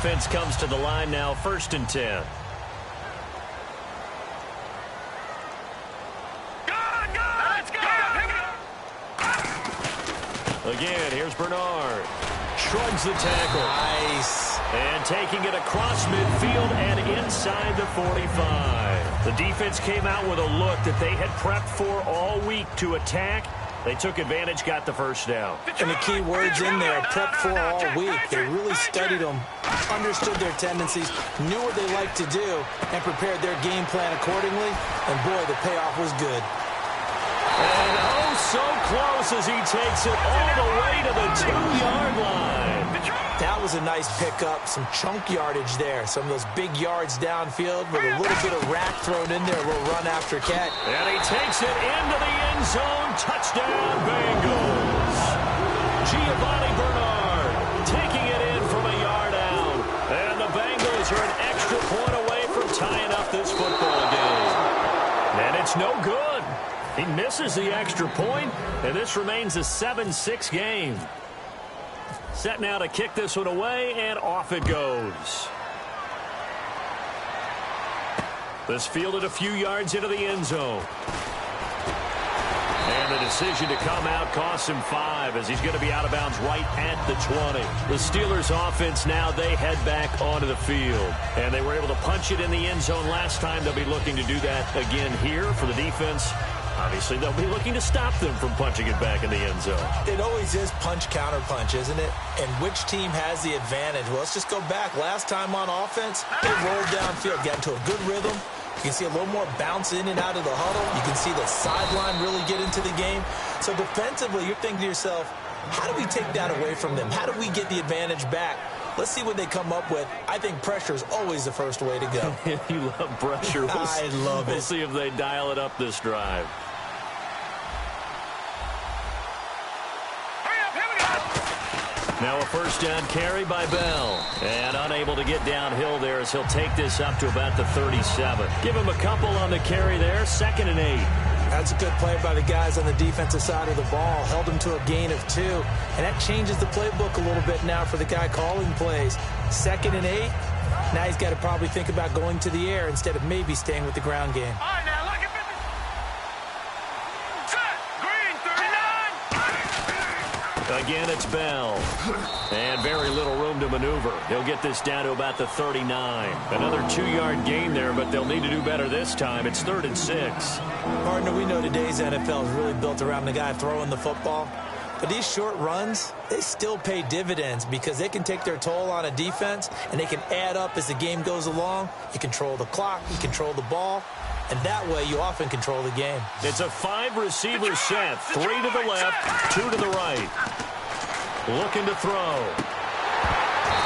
offense comes to the line now, 1st and 10. Again, here's Bernard. Shrugs the tackle. Nice. And taking it across midfield and inside the 45. The defense came out with a look that they had prepped for all week to attack. They took advantage, got the first down. And the key words in there, prepped for all week. They really studied them, understood their tendencies, knew what they liked to do, and prepared their game plan accordingly. And boy, the payoff was good. And oh, so close as he takes it all the way to the 2-yard line. That was a nice pickup, some chunk yardage there. Some of those big yards downfield with a little bit of rack thrown in there, a little run after catch. And he takes it into the end zone. Touchdown, Bengals. Giovanni Bernard taking it in from a yard out. And the Bengals are an extra point away from tying up this football game. And it's no good. He misses the extra point, and this remains a 7-6 game. Set now to kick this one away, and off it goes. This fielded a few yards into the end zone. And the decision to come out costs him 5 as he's going to be out of bounds right at the 20. The Steelers offense now, they head back onto the field. And they were able to punch it in the end zone last time. They'll be looking to do that again here for the defense. Obviously, they'll be looking to stop them from punching it back in the end zone. It always is punch-counter-punch, isn't it? And which team has the advantage? Well, let's just go back. Last time on offense, they rolled downfield, got into a good rhythm. You can see a little more bounce in and out of the huddle. You can see the sideline really get into the game. So defensively, you're thinking to yourself, how do we take that away from them? How do we get the advantage back? Let's see what they come up with. I think pressure is always the first way to go. You love pressure. I love it. We'll see if they dial it up this drive. Now a first down carry by Bell. And unable to get downhill there as he'll take this up to about the 37. Give him a couple on the carry there. 2nd and 8. That's a good play by the guys on the defensive side of the ball. Held him to a gain of 2. And that changes the playbook a little bit now for the guy calling plays. 2nd and 8. Now he's got to probably think about going to the air instead of maybe staying with the ground game. Again, it's Bell. And very little room to maneuver. He'll get this down to about the 39. Another 2-yard gain there, but they'll need to do better this time. It's 3rd and 6. Partner, we know today's NFL is really built around the guy throwing the football. But these short runs, they still pay dividends because they can take their toll on a defense, and they can add up as the game goes along. You control the clock, you control the ball. And that way, you often control the game. It's a 5-receiver set. 3 to the left, 2 to the right. Looking to throw.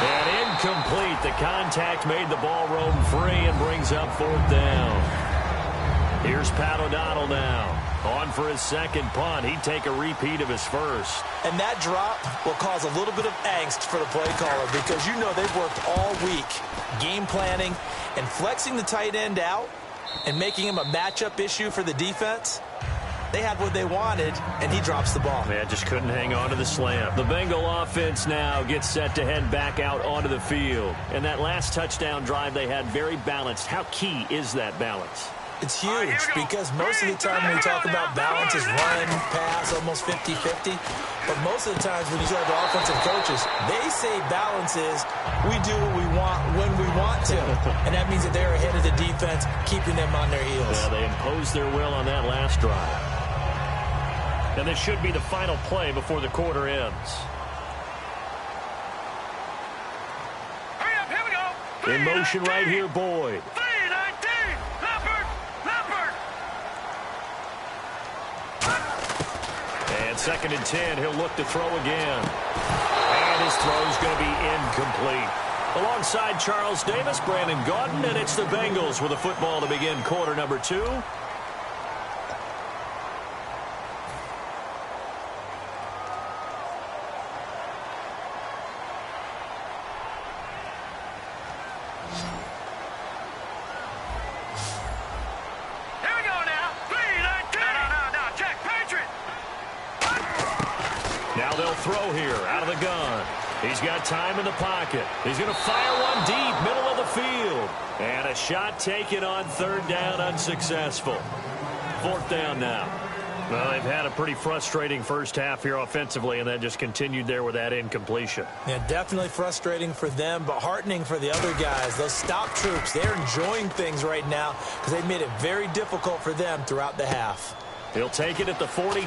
And incomplete. The contact made the ball roam free and brings up 4th down. Here's Pat O'Donnell now. On for his second punt. He'd take a repeat of his first. And that drop will cause a little bit of angst for the play caller because you know they've worked all week game planning and flexing the tight end out and making him a matchup issue for the defense. They had what they wanted, and he drops the ball. Yeah, just couldn't hang on to the slam. The Bengal offense now gets set to head back out onto the field. And that last touchdown drive they had very balanced. How key is that balance? It's huge because most of the time when we talk about balance is run, pass, almost 50-50. But most of the times when you talk to offensive coaches, they say balance is we do what we want when we want to. And that means that they're ahead of the defense, keeping them on their heels. Yeah, they imposed their will on that last drive. And this should be the final play before the quarter ends. In motion right here, Boyd. And 2nd and 10, he'll look to throw again. And his throw's going to be incomplete. Alongside Charles Davis, Brandon Gaudin, and it's the Bengals with a football to begin quarter number 2. Now they'll throw here out of the gun. He's got time in the pocket. He's going to fire one deep, middle of the field. And a shot taken on third down, unsuccessful. Fourth down now. Well, they've had a pretty frustrating first half here offensively, and then just continued there with that incompletion. Yeah, definitely frustrating for them, but heartening for the other guys. Those stop troops, they're enjoying things right now because they've made it very difficult for them throughout the half. He'll take it at the 42.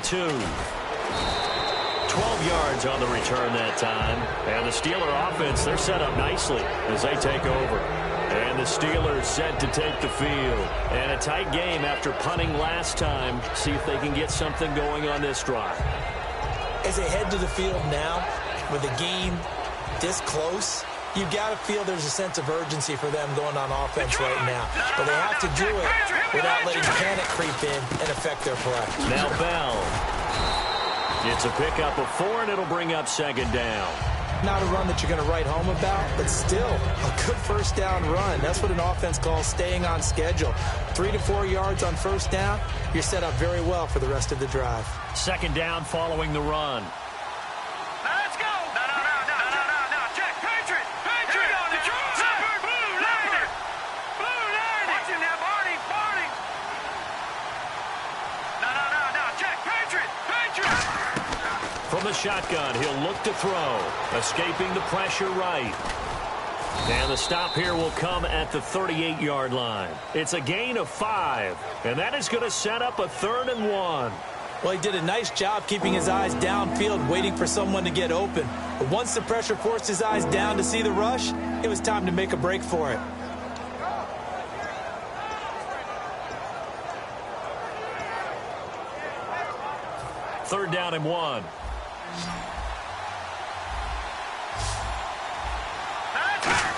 12 yards on the return that time. And the Steeler offense, they're set up nicely as they take over. And the Steelers set to take the field. And a tight game after punting last time. See if they can get something going on this drive. As they head to the field now, with the game this close, you've got to feel there's a sense of urgency for them going on offense right now. But they have to do it without letting panic creep in and affect their play. Now Bell. It's a pickup of 4, and it'll bring up second down. Not a run that you're going to write home about, but still a good first down run. That's what an offense calls staying on schedule. 3 to 4 yards on first down, you're set up very well for the rest of the drive. Second down following the run. Let's go! No. Check. Patriot! Detroit! Leopard! Blue Leopard! Watch him now, Barney! No. Check. Patriot! From the shotgun, he'll look to throw. Escaping the pressure right. And the stop here will come at the 38-yard line. It's a gain of 5. And that is going to set up a 3rd and 1. Well, he did a nice job keeping his eyes downfield, waiting for someone to get open. But once the pressure forced his eyes down to see the rush, it was time to make a break for it. Third down and 1.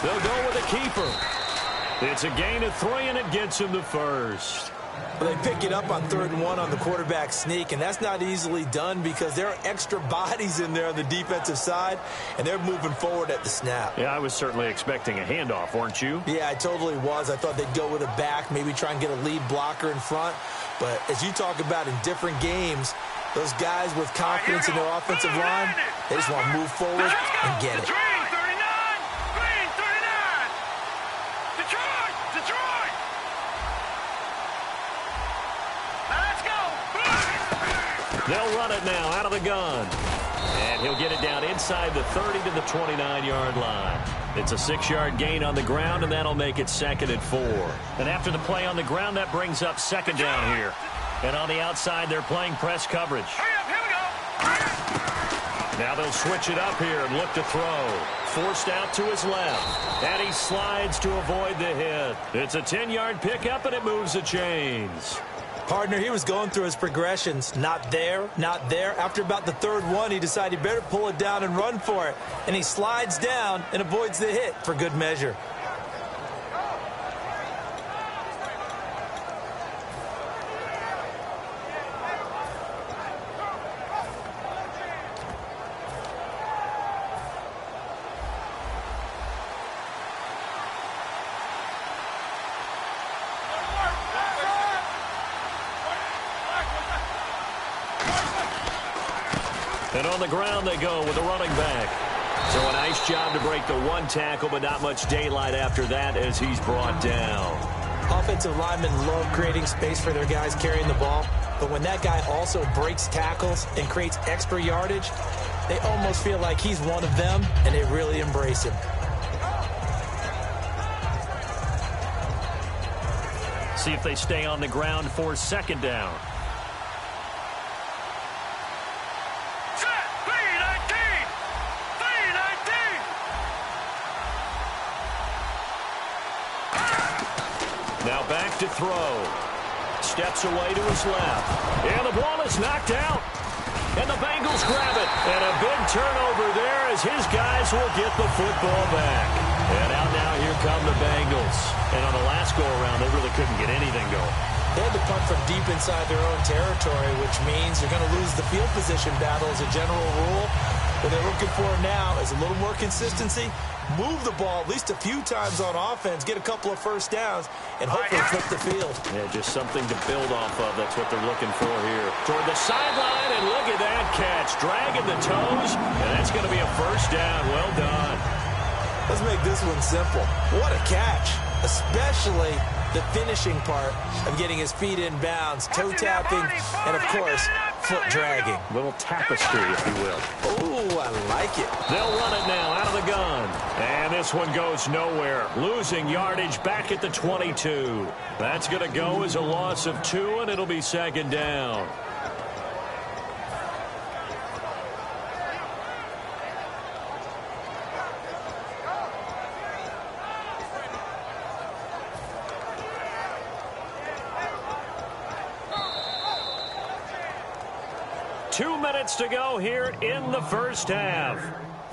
They'll go with a keeper. It's a gain of 3, and it gets him the first. Well, they pick it up on 3rd and 1 on the quarterback sneak, and that's not easily done because there are extra bodies in there on the defensive side, and they're moving forward at the snap. Yeah, I was certainly expecting a handoff, weren't you? Yeah, I totally was. I thought they'd go with a back, maybe try and get a lead blocker in front. But as you talk about in different games, those guys with confidence in their offensive line, they just want to move forward and get it. They'll run it now out of the gun. And he'll get it down inside the 30 to the 29-yard line. It's a 6-yard gain on the ground, and that'll make it 2nd and 4. And after the play on the ground, that brings up second down here. And on the outside, they're playing press coverage. Now they'll switch it up here and look to throw. Forced out to his left. And he slides to avoid the hit. It's a 10-yard pickup, and it moves the chains. Partner, he was going through his progressions. Not there, not there. After about the 3rd one, he decided he better pull it down and run for it. And he slides down and avoids the hit for good measure. And on the ground they go with a running back. So a nice job to break the 1 tackle, but not much daylight after that as he's brought down. Offensive linemen love creating space for their guys carrying the ball, but when that guy also breaks tackles and creates extra yardage, they almost feel like he's one of them, and they really embrace him. See if they stay on the ground for second down. Now back to throw. Steps away to his left. And the ball is knocked out. And the Bengals grab it. And a big turnover there as his guys will get the football back. And out now, here come the Bengals. And on the last go-around, they really couldn't get anything going. They had to punt from deep inside their own territory, which means you're going to lose the field position battle as a general rule. What they're looking for now is a little more consistency, move the ball at least a few times on offense, get a couple of first downs, and hopefully flip the field. Yeah, just something to build off of. That's what they're looking for here. Toward the sideline, and look at that catch. Dragging the toes, and that's going to be a first down. Well done. Let's make this one simple. What a catch, especially the finishing part of getting his feet in bounds, toe tapping, and, of course, foot dragging. Little tapestry, if you will. Oh, I like it. They'll run it now out of the gun. And this one goes nowhere. Losing yardage back at the 22. That's going to go as a loss of 2, and it'll be second down. Two minutes to go here in the first half.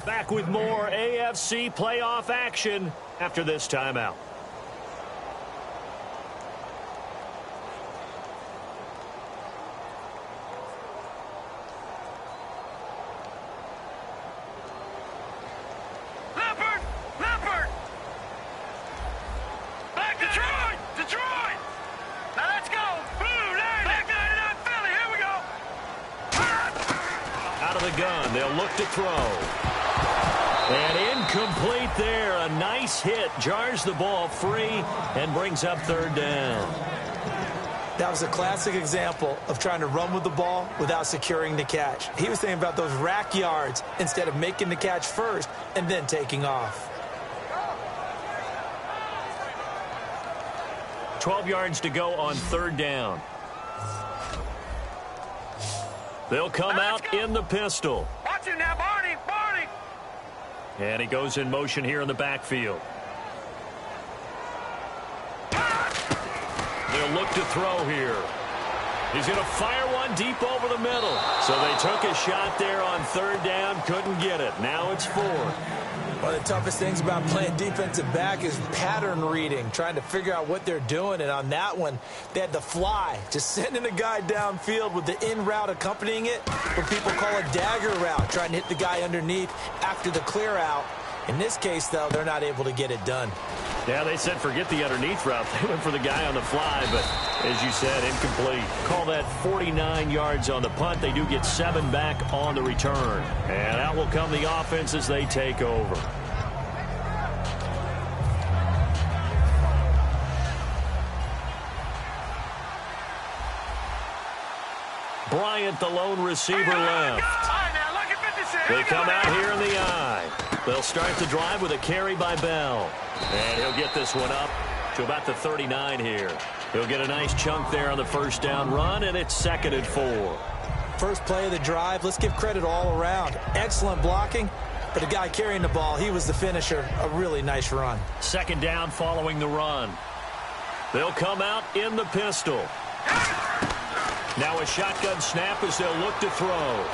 Back with more AFC playoff action after this timeout. Leopard! Back Detroit! Detroit! Now let's go! Blue, back 99 Philly, here we go! Out of the gun, they'll look to throw. And incomplete there. A nice hit. Jars the ball free and brings up third down. That was a classic example of trying to run with the ball without securing the catch. He was thinking about those rack yards instead of making the catch first and then taking off. 12 yards to go on third down. They'll come out in the pistol. Watch him now, Barney! And he goes in motion here in the backfield. They'll look to throw here. He's going to fire one deep over the middle. So they took a shot there on third down, couldn't get it. Now it's 4. One of the toughest things about playing defensive back is pattern reading, trying to figure out what they're doing. And on that one, they had to fly, just sending a guy downfield with the in route accompanying it, what people call a dagger route, trying to hit the guy underneath after the clear out. In this case, though, they're not able to get it done. Yeah, they said forget the underneath route. They went for the guy on the fly, but as you said, incomplete. Call that 49 yards on the punt. They do get 7 back on the return. And out will come the offense as they take over. Bryant, the lone receiver, left. They come out here in the eye. They'll start the drive with a carry by Bell. And he'll get this one up to about the 39 here. He'll get a nice chunk there on the first down run, and it's 2nd and 4. First play of the drive, let's give credit all around. Excellent blocking, but the guy carrying the ball, he was the finisher. A really nice run. 2nd down following the run. They'll come out in the pistol. Now a shotgun snap as they'll look to throw.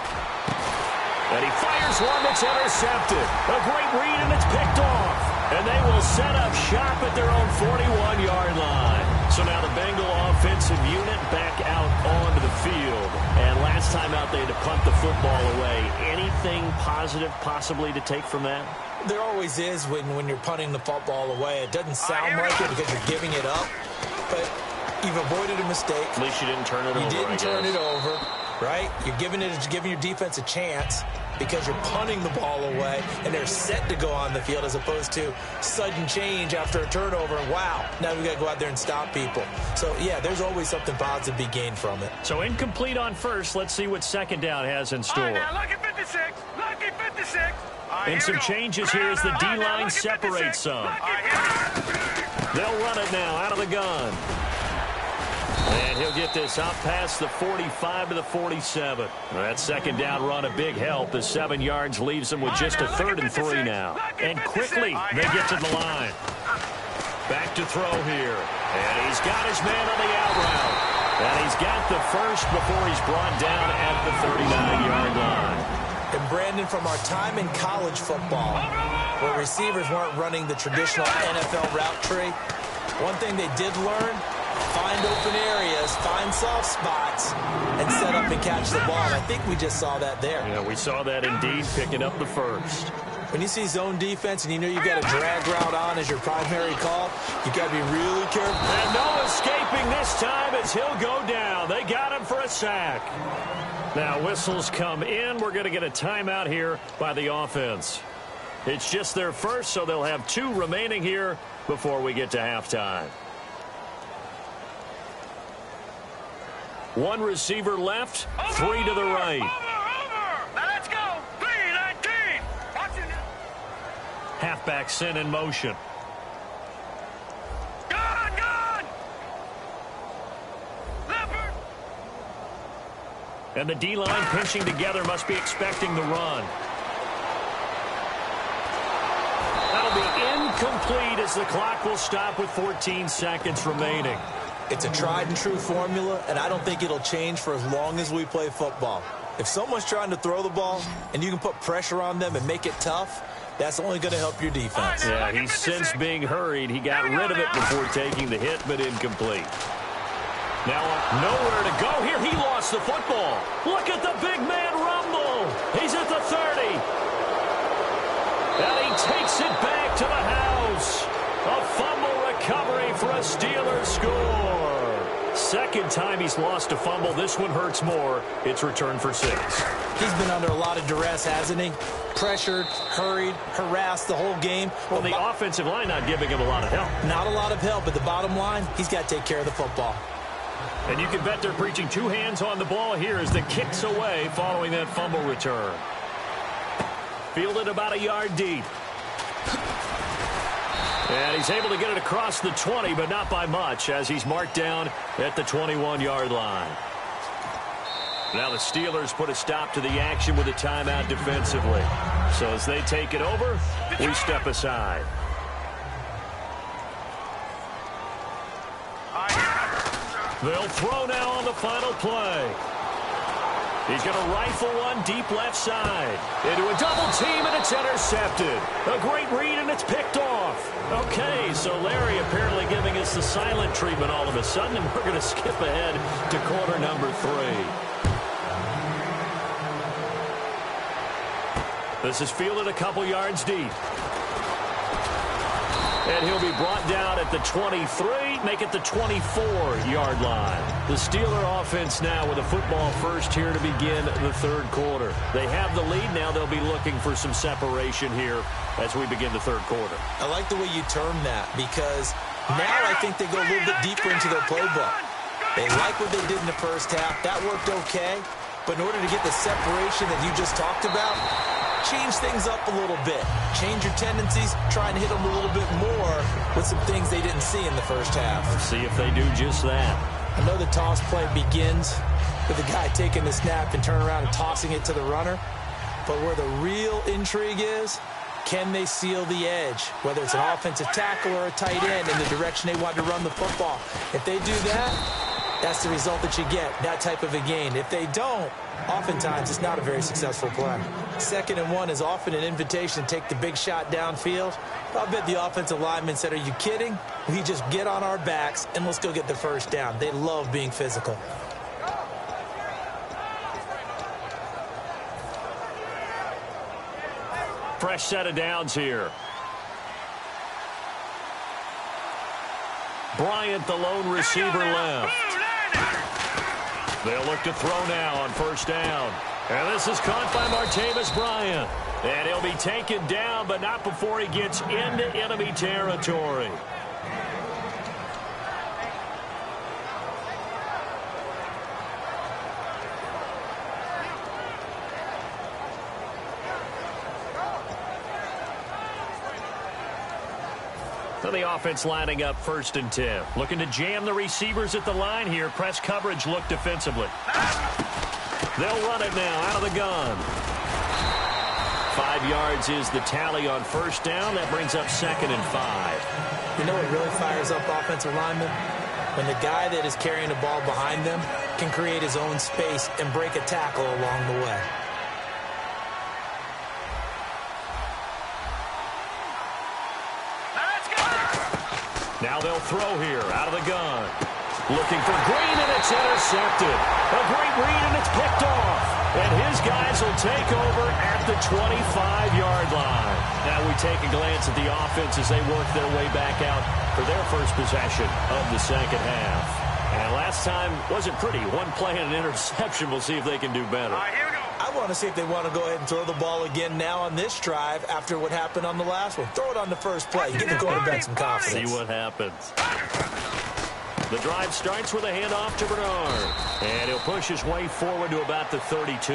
And he fires one that's intercepted. A great read, and it's picked off. And they will set up shop at their own 41-yard line. So now the Bengal offensive unit back out onto the field. And last time out, they had to punt the football away. Anything positive possibly to take from that? There always is when you're punting the football away. It doesn't sound like it because you're giving it up. But you've avoided a mistake. At least you didn't turn it over. You didn't turn it over, right? You're giving your defense a chance because you're punting the ball away, and they're set to go on the field as opposed to sudden change after a turnover. Wow, now we've got to go out there and stop people. So, yeah, there's always something positive to be gained from it. So incomplete on first. Let's see what 2nd down has in store. All right, now lucky 56. Lucky 56. And some changes here as the D-line separates some. They'll run it now out of the gun. And he'll get this out past the 45 to the 47. That 2nd down run, a big help as 7 yards leaves them with just a 3rd and 3 now. And quickly, they get to the line. Back to throw here. And he's got his man on the out route. And he's got the first before he's brought down at the 39-yard line. And Brandon, from our time in college football, where receivers weren't running the traditional NFL route tree, one thing they did learn, find open areas, find soft spots, and set up and catch the ball. I think we just saw that there. Yeah, we saw that indeed, picking up the first. When you see zone defense and you know you've got a drag route on as your primary call, you got to be really careful. And no escaping this time as he'll go down. They got him for a sack. Now whistles come in. We're going to get a timeout here by the offense. It's just their first, so they'll have 2 remaining here before we get to halftime. 1 receiver left, 3 to the right. Now let's go. 3-19. Watch it. Halfback sent in motion. Gone. Leopard. And the D-line pinching together must be expecting the run. That'll be incomplete as the clock will stop with 14 seconds remaining. It's a tried-and-true formula, and I don't think it'll change for as long as we play football. If someone's trying to throw the ball and you can put pressure on them and make it tough, that's only going to help your defense. Yeah, he's since being hurried. He got rid of it before taking the hit, but incomplete. Now nowhere to go here. He lost the football. Look at the big man rumble. He's at the 30. And he takes it back to the house. A fumble recovery for a Steelers score. Second time he's lost a fumble. This one hurts more. It's returned for 6. He's been under a lot of duress, hasn't he? Pressured, hurried, harassed the whole game. Well, the offensive line not giving him a lot of help. Not a lot of help, but the bottom line, he's got to take care of the football. And you can bet they're preaching 2 hands on the ball here as the kick's away following that fumble return. Fielded about a yard deep. And he's able to get it across the 20, but not by much, as he's marked down at the 21-yard line. Now the Steelers put a stop to the action with a timeout defensively. So as they take it over, we step aside. They'll throw now on the final play. He's going to rifle one deep left side. Into a double team, and it's intercepted. A great read, and it's picked off. Okay, so Larry apparently giving us the silent treatment all of a sudden, and we're going to skip ahead to quarter number 3. This is fielded a couple yards deep. And he'll be brought down at the 23, make it the 24-yard line. The Steeler offense now with a football first here to begin the 3rd quarter. They have the lead. Now they'll be looking for some separation here as we begin the 3rd quarter. I like the way you term that because now I think they go a little bit deeper into their playbook. They like what they did in the first half. That worked okay. But in order to get the separation that you just talked about, change things up a little bit. Change your tendencies, try and hit them a little bit more with some things they didn't see in the first half. See if they do just that. I know the toss play begins with the guy taking the snap and turning around and tossing it to the runner. But where the real intrigue is, can they seal the edge? Whether it's an offensive tackle or a tight end in the direction they want to run the football. If they do that, that's the result that you get, that type of a gain. If they don't, oftentimes it's not a very successful play. 2nd and 1 is often an invitation to take the big shot downfield. I'll bet the offensive lineman said, are you kidding? We just get on our backs and let's go get the first down. They love being physical. Fresh set of downs here. Bryant, the lone receiver, left. They'll look to throw now on 1st down. And this is caught by Martavis Bryant. And he'll be taken down, but not before he gets into enemy territory. So the offense lining up 1st and 10. Looking to jam the receivers at the line here. Press coverage look defensively. They'll run it now out of the gun. 5 yards is the tally on 1st down. That brings up 2nd and 5. You know what really fires up offensive linemen? When the guy that is carrying the ball behind them can create his own space and break a tackle along the way. Now they'll throw here out of the gun. Looking for Green, and it's intercepted. A great read, and it's picked off. And his guys will take over at the 25-yard line. Now we take a glance at the offense as they work their way back out for their first possession of the second half. And last time wasn't pretty. One play and an interception. We'll see if they can do better. All right, here we go. I want to see if they want to go ahead and throw the ball again now on this drive after what happened on the last one. Throw it on the first play. Give the quarterback some confidence. See what happens. The drive starts with a handoff to Bernard. And he'll push his way forward to about the 32.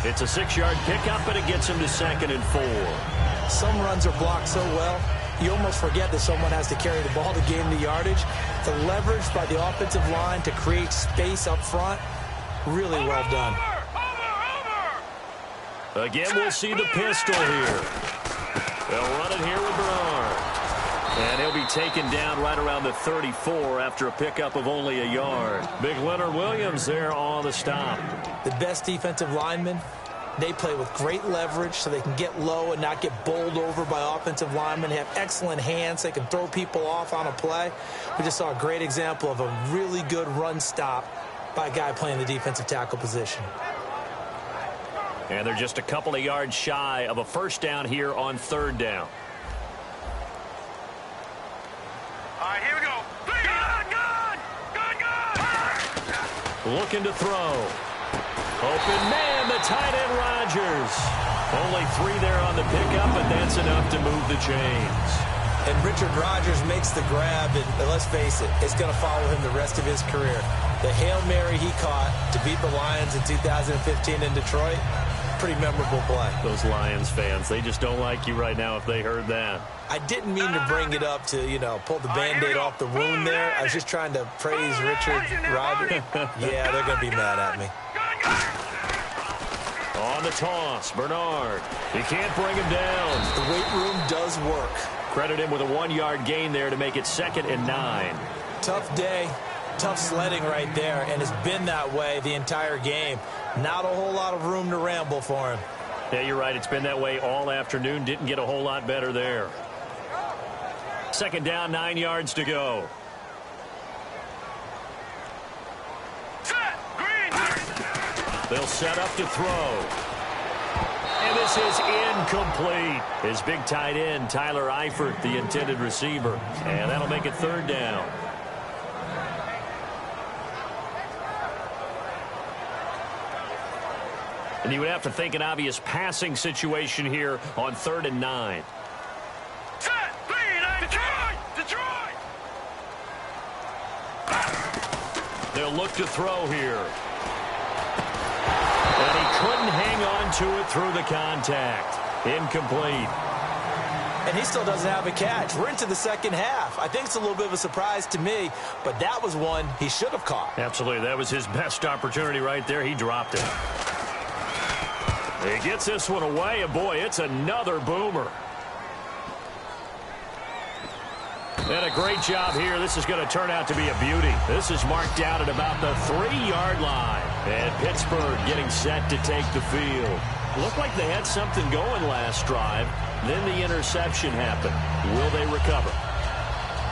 It's a 6-yard pickup, and it gets him to 2nd and 4. Some runs are blocked so well, you almost forget that someone has to carry the ball to gain the yardage. The leverage by the offensive line to create space up front, really well done. Again, we'll see the pistol here. They'll run it here with Bernard. And he'll be taken down right around the 34 after a pickup of only a yard. Big Leonard Williams there on the stop. The best defensive linemen, they play with great leverage so they can get low and not get bowled over by offensive linemen. They have excellent hands. They can throw people off on a play. We just saw a great example of a really good run stop by a guy playing the defensive tackle position. And they're just a couple of yards shy of a first down here on 3rd down. All right, here we go. Gun! Looking to throw. Open man, the tight end Rodgers. Only 3 there on the pickup, but that's enough to move the chains. And Richard Rodgers makes the grab, and let's face it, it's going to follow him the rest of his career. The Hail Mary he caught to beat the Lions in 2015 in Detroit, pretty memorable play. Those Lions fans, they just don't like you right now if they heard that. I didn't mean to bring it up to, pull the Band-Aid off the wound there. I was just trying to praise Richard Rodgers. Yeah, they're going to be mad at me. On the toss, Bernard. He can't bring him down. The weight room does work. Credit him with a 1-yard gain there to make it 2nd and 9. Tough day, tough sledding right there, and it's been that way the entire game. Not a whole lot of room to ramble for him. Yeah, you're right. It's been that way all afternoon. Didn't get a whole lot better there. 2nd down, 9 yards to go. They'll set up to throw. And this is incomplete. His big tight end, Tyler Eifert, the intended receiver. And that'll make it 3rd down. And you would have to think an obvious passing situation here on 3rd and 9. Detroit! They'll look to throw here. And he couldn't hang on to it through the contact. Incomplete. And he still doesn't have a catch. We're into the second half. I think it's a little bit of a surprise to me, but that was one he should have caught. Absolutely. That was his best opportunity right there. He dropped it. He gets this one away, and boy, it's another boomer. And a great job here. This is going to turn out to be a beauty. This is marked out at about the 3-yard line. And Pittsburgh getting set to take the field. Looked like they had something going last drive. Then the interception happened. Will they recover?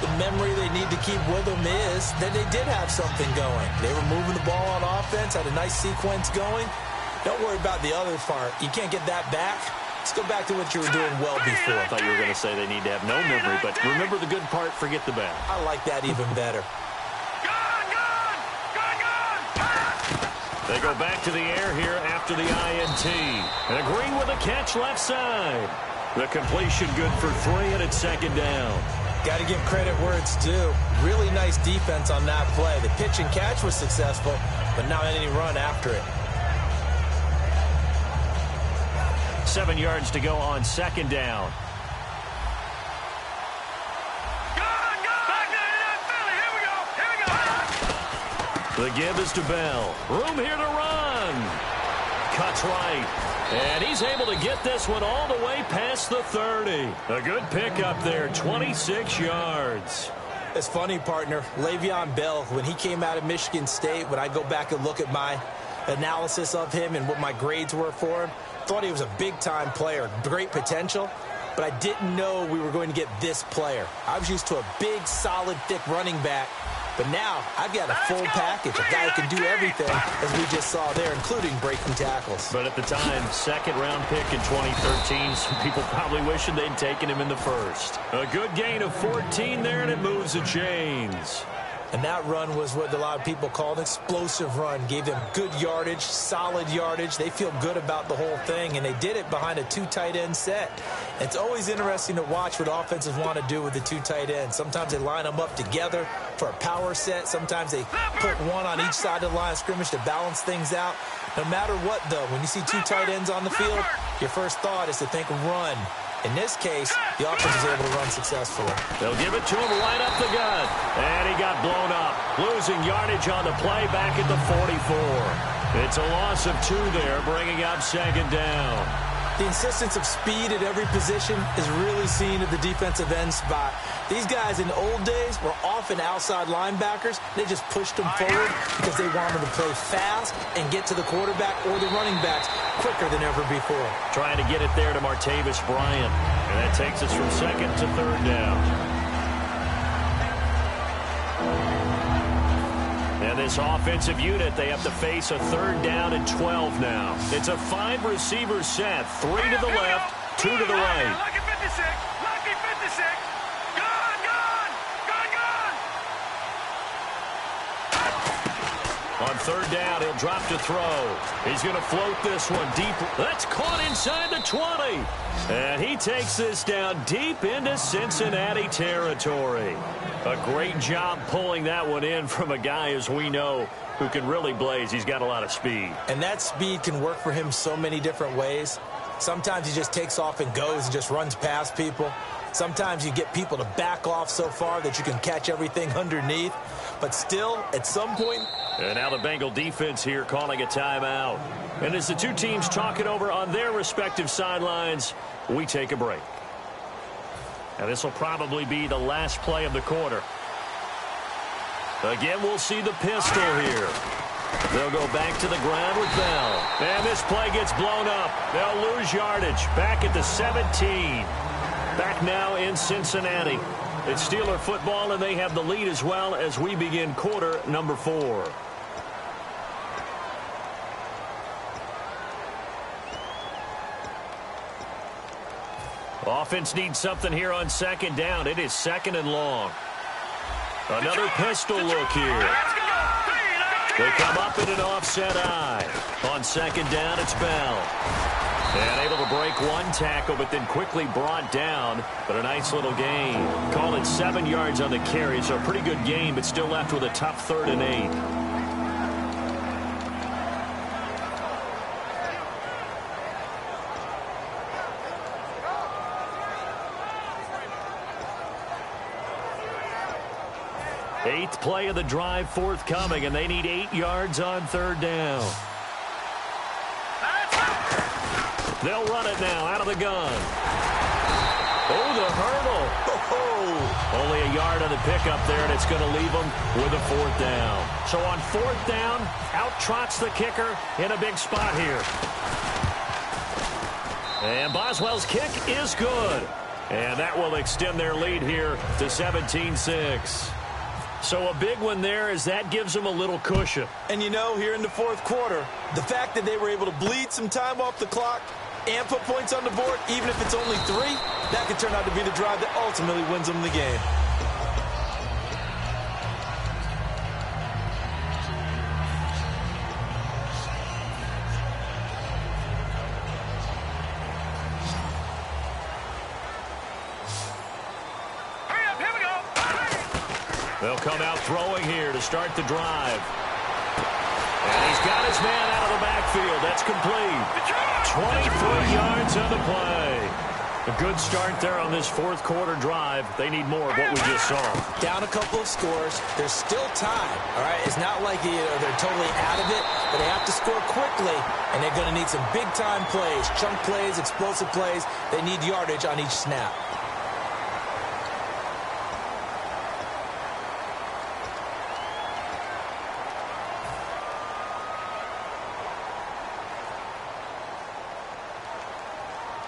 The memory they need to keep with them is that they did have something going. They were moving the ball on offense, had a nice sequence going. Don't worry about the other part. You can't get that back. Let's go back to what you were doing well before. I thought you were going to say they need to have no memory, but remember the good part, forget the bad. I like that even better. They go back to the air here after the INT. And Green with a catch left side. The completion good for 3, and it's 2nd down. Got to give credit where it's due. Really nice defense on that play. The pitch and catch was successful, but not any run after it. 7 yards to go on 2nd down. The give is to Bell. Room here to run. Cuts right. And he's able to get this one all the way past the 30. A good pickup there, 26 yards. It's funny, partner. Le'Veon Bell, when he came out of Michigan State, when I go back and look at my analysis of him and what my grades were for him, thought he was a big-time player, great potential, but I didn't know we were going to get this player. I was used to a big, solid, thick running back. But now I've got a full package, a guy who can do everything, as we just saw there, including breaking tackles. But at the time, second-round pick in 2013, some people probably wishing they'd taken him in the first. A good gain of 14 there, and it moves the chains. And that run was what a lot of people call an explosive run. Gave them good yardage, solid yardage. They feel good about the whole thing, and they did it behind a two tight end set. It's always interesting to watch what offenses want to do with the two tight ends. Sometimes they line them up together for a power set. Sometimes they put one on each side of the line of scrimmage to balance things out. No matter what, though, when you see two tight ends on the field, your first thought is to think run. In this case, the offense was able to run successfully. They'll give it to him right up the gut. And he got blown up. Losing yardage on the play back at the 44. It's a loss of 2 there, bringing up second down. The insistence of speed at every position is really seen at the defensive end spot. These guys in the old days were often outside linebackers. They just pushed them forward because they wanted to play fast and get to the quarterback or the running backs quicker than ever before. Trying to get it there to Martavis Bryant. And that takes us from second to third down. And this offensive unit, they have to face a third down and 12 now. It's a 5-receiver set. 3 to the left, 2 to the right. Lucky 56. Lucky 56. Gone, gone. Gone, gone. On third down, he'll drop to throw. He's going to float this one deep. That's caught inside the 20. And he takes this down deep into Cincinnati territory. A great job pulling that one in from a guy, as we know, who can really blaze. He's got a lot of speed. And that speed can work for him so many different ways. Sometimes he just takes off and goes and just runs past people. Sometimes you get people to back off so far that you can catch everything underneath. But still, at some point... And now the Bengal defense here calling a timeout. And as the two teams talk it over on their respective sidelines, we take a break. And this will probably be the last play of the quarter. Again, we'll see the pistol here. They'll go back to the ground with Bell. And this play gets blown up. They'll lose yardage. Back at the 17. Back now in Cincinnati. It's Steeler football, and they have the lead as well as we begin quarter number 4. Offense needs something here on second down. It is second and long. Another pistol look here. They come up in an offset eye. On second down, it's Bell. And able to break one tackle, but then quickly brought down. But a nice little gain. Call it 7 yards on the carry, so a pretty good gain, but still left with a tough 3rd and 8. Eighth play of the drive forthcoming, and they need 8 yards on third down. They'll run it now out of the gun. Oh, the hurdle. Oh, only a yard on the pickup there, and it's going to leave them with a 4th down. So on 4th down, out trots the kicker in a big spot here. And Boswell's kick is good. And that will extend their lead here to 17-6. So a big one there, as that gives them a little cushion. And you know, here in the 4th quarter, the fact that they were able to bleed some time off the clock and put points on the board, even if it's only 3, that could turn out to be the drive that ultimately wins them the game. They'll come out throwing here to start the drive. And he's got his man out of the backfield. That's complete. 23 yards on the play. A good start there on this 4th quarter drive. They need more of what we just saw. Down a couple of scores. There's still time, all right? It's not like they're totally out of it, but they have to score quickly, and they're going to need some big-time plays, chunk plays, explosive plays. They need yardage on each snap.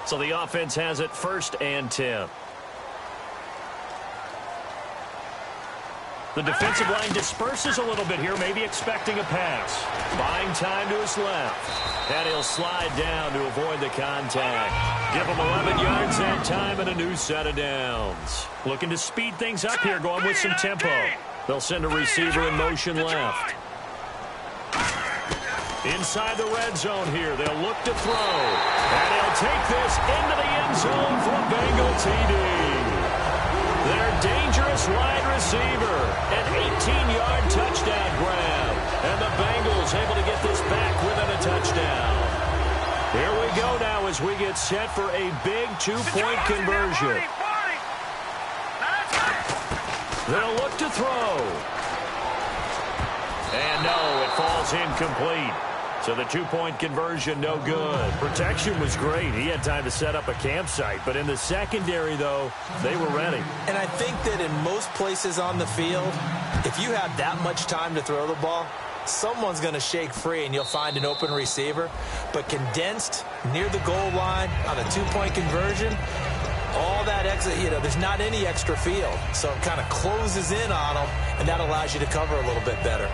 So the offense has it 1st and 10. The defensive line disperses a little bit here, maybe expecting a pass. Buying time to his left. And he'll slide down to avoid the contact. Give him 11 yards that time and a new set of downs. Looking to speed things up here, going with some tempo. They'll send a receiver in motion left. Inside the red zone here, they'll look to throw. And he'll take this into the end zone for a Bengal TD. Their dangerous wide receiver, an 18-yard touchdown grab. And the Bengals able to get this back within a touchdown. Here we go now as we get set for a big two-point conversion. They'll look to throw. And no, it falls incomplete. So the two-point conversion, no good. Protection was great. He had time to set up a campsite. But in the secondary, though, they were ready. And I think that in most places on the field, if you have that much time to throw the ball, someone's going to shake free and you'll find an open receiver. But condensed near the goal line on a two-point conversion, all that extra, there's not any extra field. So it kind of closes in on them, and that allows you to cover a little bit better.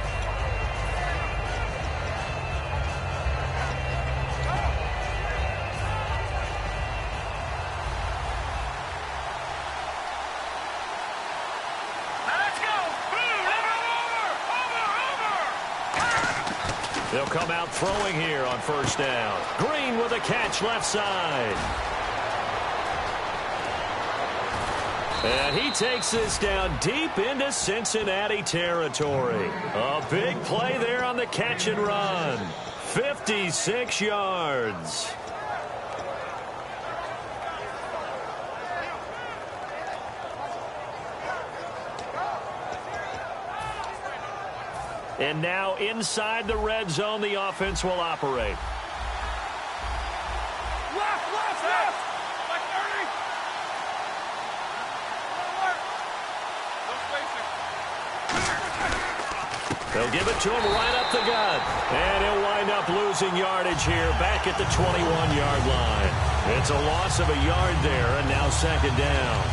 They'll come out throwing here on first down. Green with a catch left side. And he takes this down deep into Cincinnati territory. A big play there on the catch and run. 56 yards. And now inside the red zone, the offense will operate. Left. Like 30. They'll give it to him right up the gut. And he'll wind up losing yardage here back at the 21-yard line. It's a loss of a yard there, and now second down.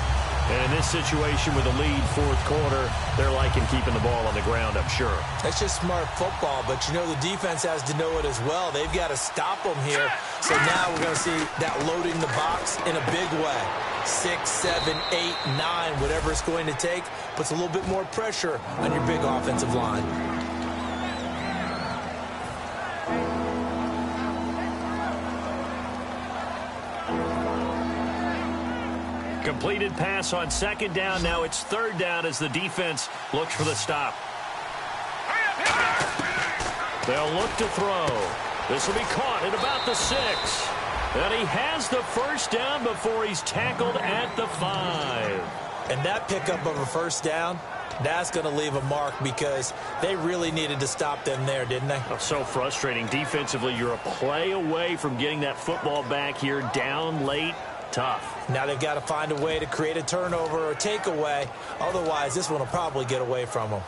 And in this situation with a lead fourth quarter, they're liking keeping the ball on the ground, I'm sure. That's just smart football, but the defense has to know it as well. They've got to stop them here. So now we're going to see that loading the box in a big way. 6, 7, 8, 9, whatever it's going to take, puts a little bit more pressure on your big offensive line. Completed pass on second down. Now it's third down as the defense looks for the stop. They'll look to throw. This will be caught at about the 6. And he has the first down before he's tackled at the 5. And that pickup of a first down, that's going to leave a mark because they really needed to stop them there, didn't they? Oh, so frustrating. Defensively, you're a play away from getting that football back here down late. Tough. Now they've got to find a way to create a turnover or takeaway. Otherwise, this one will probably get away from them.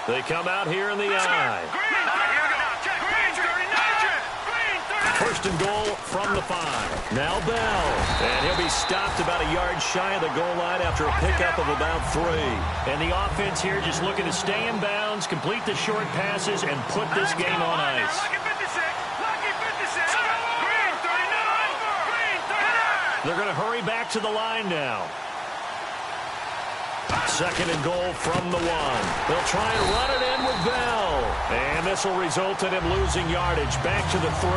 They come out here in the eye. First and goal from the 5. Now Bell. And he'll be stopped about a yard shy of the goal line after a pickup of about 3. And the offense here just looking to stay in bounds, complete the short passes, and put this game on ice. They're going to hurry back to the line now. Second and goal from the 1. They'll try and run it in with Bell. And this will result in him losing yardage back to the 3.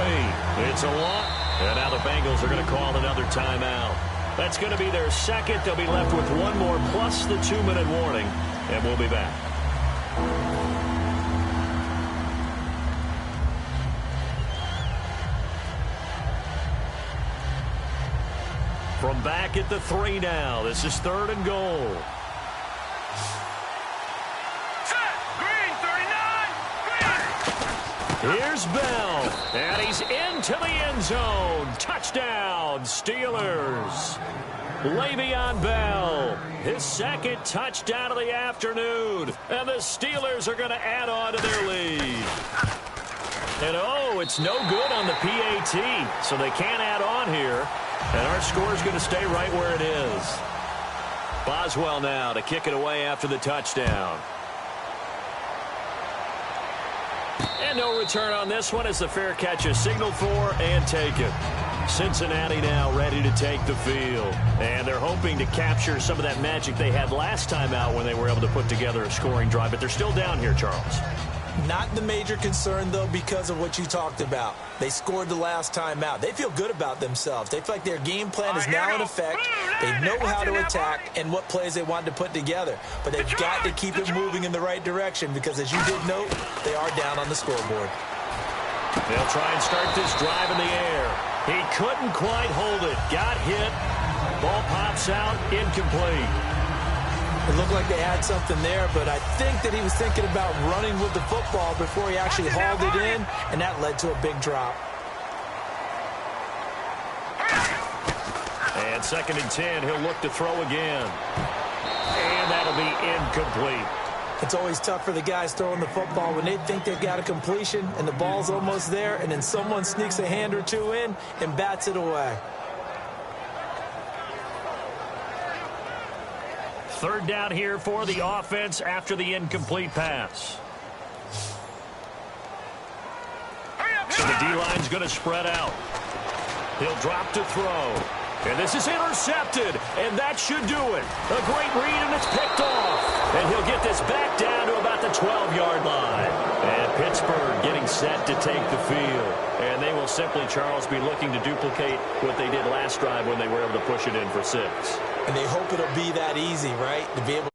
It's a lot. And now the Bengals are going to call another timeout. That's going to be their second. They'll be left with one more plus the 2-minute warning. And we'll be back. From back at the 3 now. This is third and goal. Here's Bell, and he's into the end zone. Touchdown, Steelers. Le'Veon Bell, his second touchdown of the afternoon. And the Steelers are going to add on to their lead. And, oh, it's no good on the PAT, so they can't add on here. And our score is going to stay right where it is. Boswell now to kick it away after the touchdown. And no return on this one as the fair catch is signaled for and taken. Cincinnati now ready to take the field. And they're hoping to capture some of that magic they had last time out when they were able to put together a scoring drive. But they're still down here, Charles. Not the major concern, though, because of what you talked about. They scored the last time out. They feel good about themselves. They feel like their game plan is now in effect. They know how to attack and what plays they want to put together. But they've got to keep it moving in the right direction because, as you did note, they are down on the scoreboard. They'll try and start this drive in the air. He couldn't quite hold it. Got hit. Ball pops out. Incomplete. It looked like they had something there, but I think that he was thinking about running with the football before he actually hauled it in, and that led to a big drop. And 2nd and 10, he'll look to throw again. And that'll be incomplete. It's always tough for the guys throwing the football when they think they've got a completion and the ball's almost there, and then someone sneaks a hand or two in and bats it away. 3rd down here for the offense after the incomplete pass. So the D-line's going to spread out. He'll drop to throw. And this is intercepted, and that should do it. A great read, and it's picked off. And he'll get this back down to about the 12-yard line. And Pittsburgh getting set to take the field. And they will simply, Charles, be looking to duplicate what they did last drive when they were able to push it in for 6. And they hope it'll be that easy, right? To be able